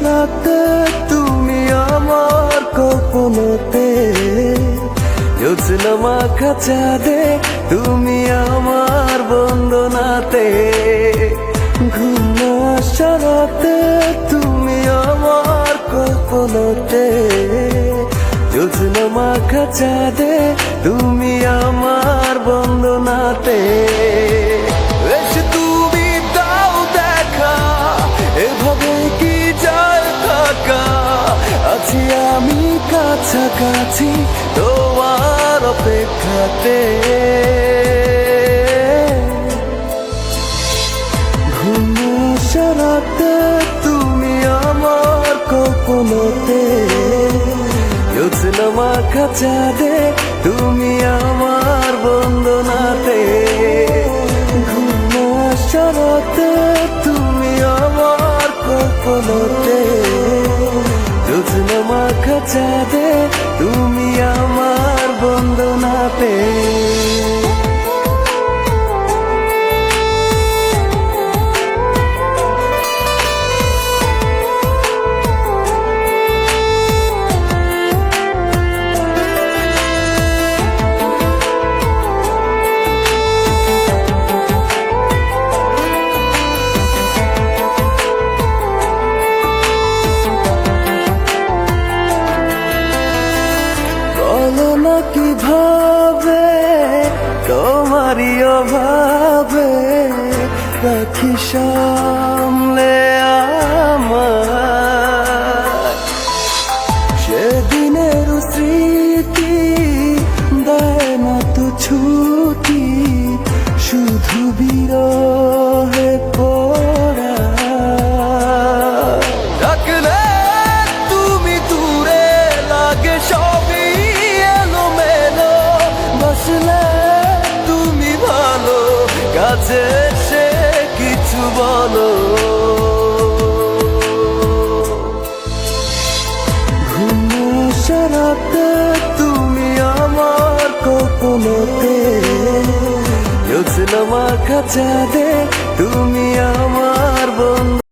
রাতে তুমি আমার কল্পনাতে, জ্যোৎস্না মাখা চাঁদে তুমি আমার বন্দনাতে। ঘুম আসা রাতে তুমি আমার কল্পনাতে, জ্যোৎস্না মাখা চাঁদে তুমি আমার বন্দনাতে। এসে তুমি দাও দেখা, এভাবে কি যায় থাকা, আছি আমি কাছাকাছি তোমার অপেক্ষাতে। ঘুম আসা রাতে তুমি আমার কল্পনাতে, জ্যোৎস্না মাখা চাঁদে তুমি আমার বন্দনাতে। ঘুম আসা রাতে তুমি আমার কল্পনাতে, জ্যোৎস্না মাখা চাঁদে তুমি আমার বন্দনাতে। কিভাবে তোমারই অভাবে রাখি সামলে আমার সেদিনের স্মৃতি, দেয় না তো ছুটি শুধু বিরহে পড়া। ডাকলে তুমি দূরে লাগে সবই এলোমেলো, বসলে তুমি ভালো কাছে সে কিছু বলো। ঘুম আসা রাতে তুমি আমার কল্পনাতে, জ্যোৎস্না মাখা চাঁদে তুমি আমার